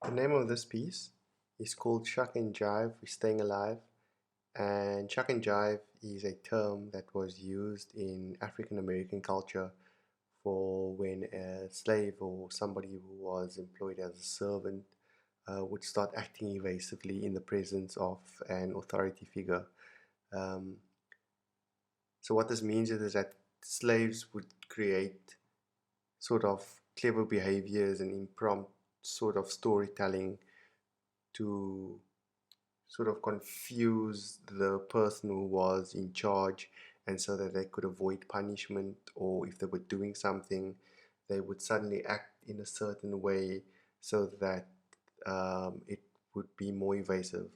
The name of this piece is called Shuck and Jive, We're Staying Alive. And Shuck and Jive is a term that was used in African American culture for when a slave or somebody who was employed as a servant would start acting evasively in the presence of an authority figure. Um, so, what this means is that slaves would create sort of clever behaviors and impromptu sort of storytelling to sort of confuse the person who was in charge, and so that they could avoid punishment, or if they were doing something they would suddenly act in a certain way so that it would be more evasive,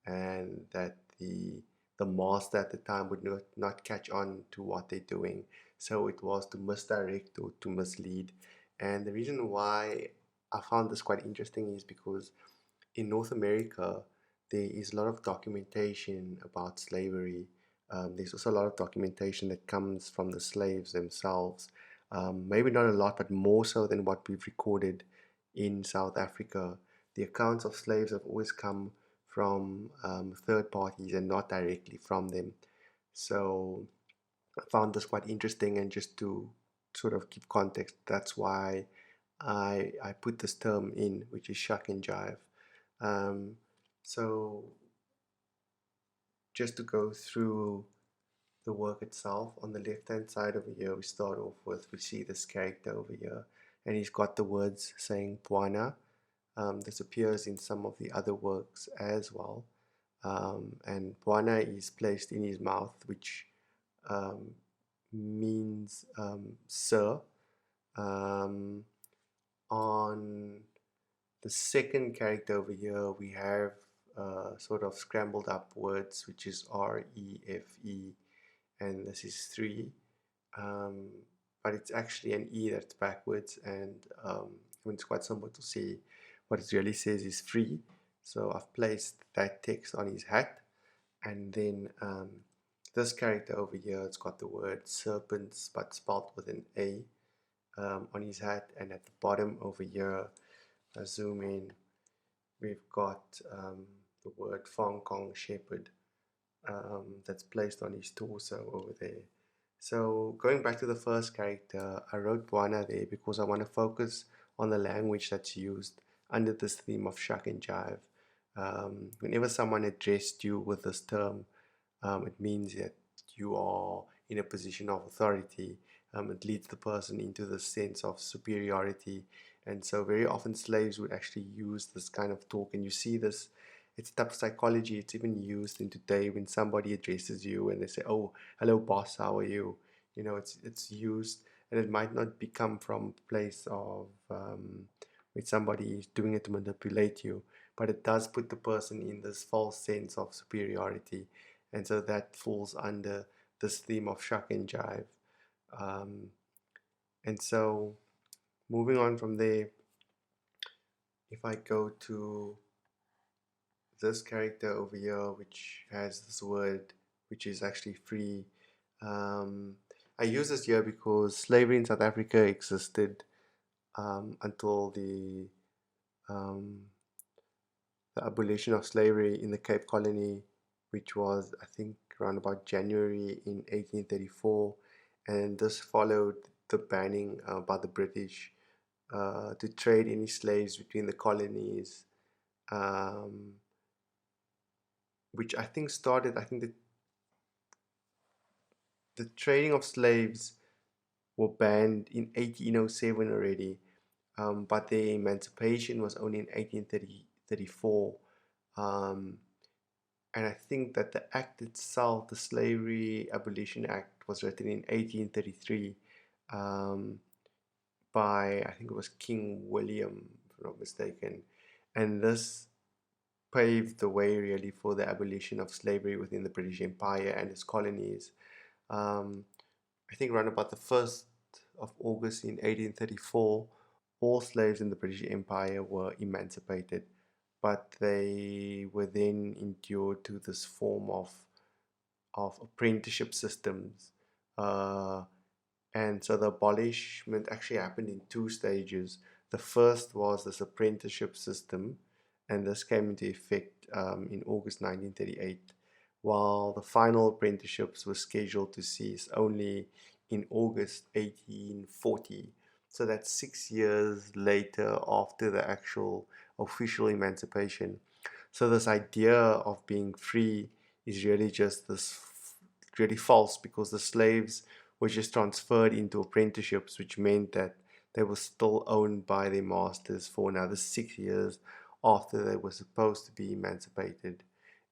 and that the master at the time would not catch on to what they're doing. So it was to misdirect or to mislead. And the reason why I found this quite interesting is because in North America, there is a lot of documentation about slavery. There's also a lot of documentation that comes from the slaves themselves. Maybe not a lot, but more so than what we've recorded in South Africa. The accounts of slaves have always come from third parties and not directly from them. So I found this quite interesting, and just to sort of give context, that's why I put this term in, which is shuck and jive. Um, so just to go through the work itself, on the left hand side over here, we start off with, we see this character over here, and he's got the words saying Puana. This appears in some of the other works as well. And Puana is placed in his mouth, which um, means sir. Um, on the second character over here, we have sort of scrambled up words, which is REFE, and this is three, um, but it's actually an E that's backwards, and it's quite simple to see. What it really says is free. So I've placed that text on his hat, and then this character over here, it's got the word serpents, but spelled with an A on his hat, and at the bottom over here, I zoom in, we've got the word Fong Kong Shepherd that's placed on his torso over there. So going back to the first character, I wrote Buana there because I want to focus on the language that's used under this theme of shuck and jive. Whenever someone addressed you with this term, it means that you are in a position of authority. It leads the person into the sense of superiority. And so, very often, slaves would actually use this kind of talk, and you see this. It's type of psychology. It's even used in today when somebody addresses you and they say, "Oh, hello, boss. How are you?" It's used, and it might not become from a place of with somebody doing it to manipulate you, but it does put the person in this false sense of superiority, and so that falls under this theme of shuck and jive. Um, and so, moving on from there, if I go to this character over here, which has this word, which is actually free, um, I use this here because slavery in South Africa existed until um, the abolition of slavery in the Cape Colony, which was, I think, around about January in 1834, and this followed the banning by the British to trade any slaves between the colonies, um, which I think started, I think the trading of slaves were banned in 1807 already, but the emancipation was only in 1834. Um, and I think that the act itself, the Slavery Abolition Act, was written in 1833 um, by, I think it was King William, if I'm not mistaken. And this paved the way really for the abolition of slavery within the British Empire and its colonies. Um, I think around about the 1st of August in 1834, all slaves in the British Empire were emancipated, but they were then endured to this form of apprenticeship systems. Uh, and so the abolishment actually happened in two stages. The first was this apprenticeship system, and this came into effect in August 1938, while the final apprenticeships were scheduled to cease only in August 1840. So that's 6 years later after the actual official emancipation. So this idea of being free is really just really false, because the slaves were just transferred into apprenticeships, which meant that they were still owned by their masters for another 6 years after they were supposed to be emancipated.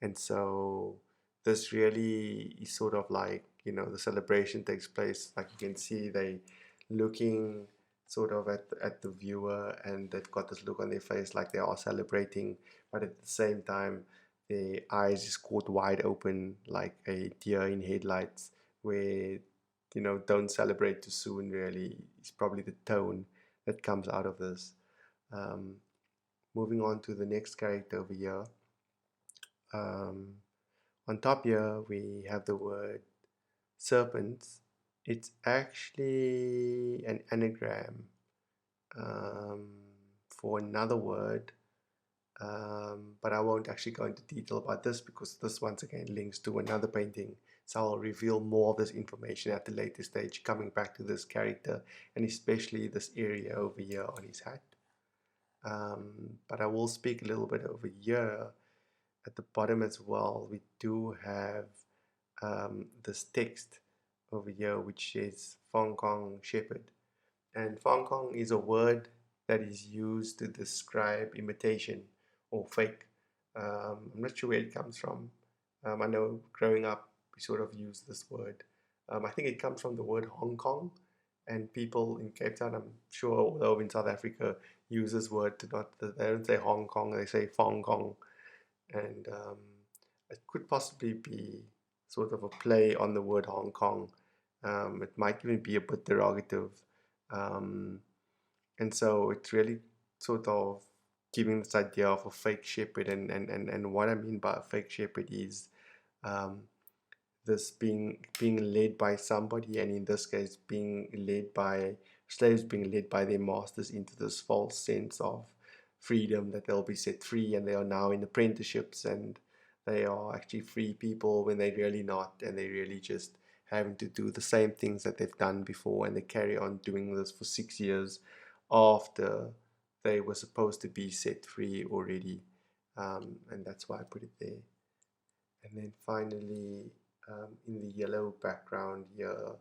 And so this really is sort of like, the celebration takes place, like you can see they looking sort of at the viewer, and they've got this look on their face like they are celebrating, but at the same time their eyes is caught wide open like a deer in headlights, where don't celebrate too soon really is probably the tone that comes out of this. um, Moving on to the next character over here. um, on top here we have the word serpents. It's actually an anagram um, for another word, but I won't actually go into detail about this because this once again links to another painting. So I'll reveal more of this information at the later stage, coming back to this character and especially this area over here on his hat. But I will speak a little bit over here at the bottom as well. We do have this text over here which says Fong Kong Shepherd. And Fong Kong is a word that is used to describe imitation or fake. I'm not sure where it comes from. I know growing up we sort of use this word. I think it comes from the word Hong Kong, and people in Cape Town, I'm sure, although in South Africa, use this word to not, they don't say Hong Kong, they say Fong Kong. And it could possibly be sort of a play on the word Hong Kong. It might even be a bit derogative. Um, and so it's really sort of giving this idea of a fake shepherd. And what I mean by a fake shepherd is um, this being led by somebody, and in this case being led by slaves, being led by their masters into this false sense of freedom, that they'll be set free and they are now in apprenticeships and they are actually free people when they're really not, and they really just having to do the same things that they've done before, and they carry on doing this for 6 years after they were supposed to be set free already. And that's why I put it there. And then finally, in the yellow background here,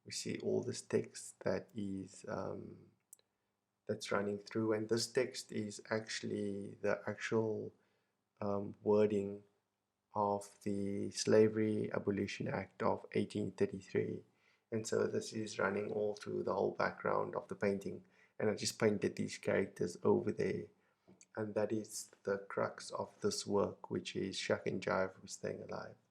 we see all this text that is that's running through, and this text is actually the actual wording of the Slavery Abolition Act of 1833. And so this is running all through the whole background of the painting, and I just painted these characters over there. And that is the crux of this work, which is Shuck and Jive, who's staying alive.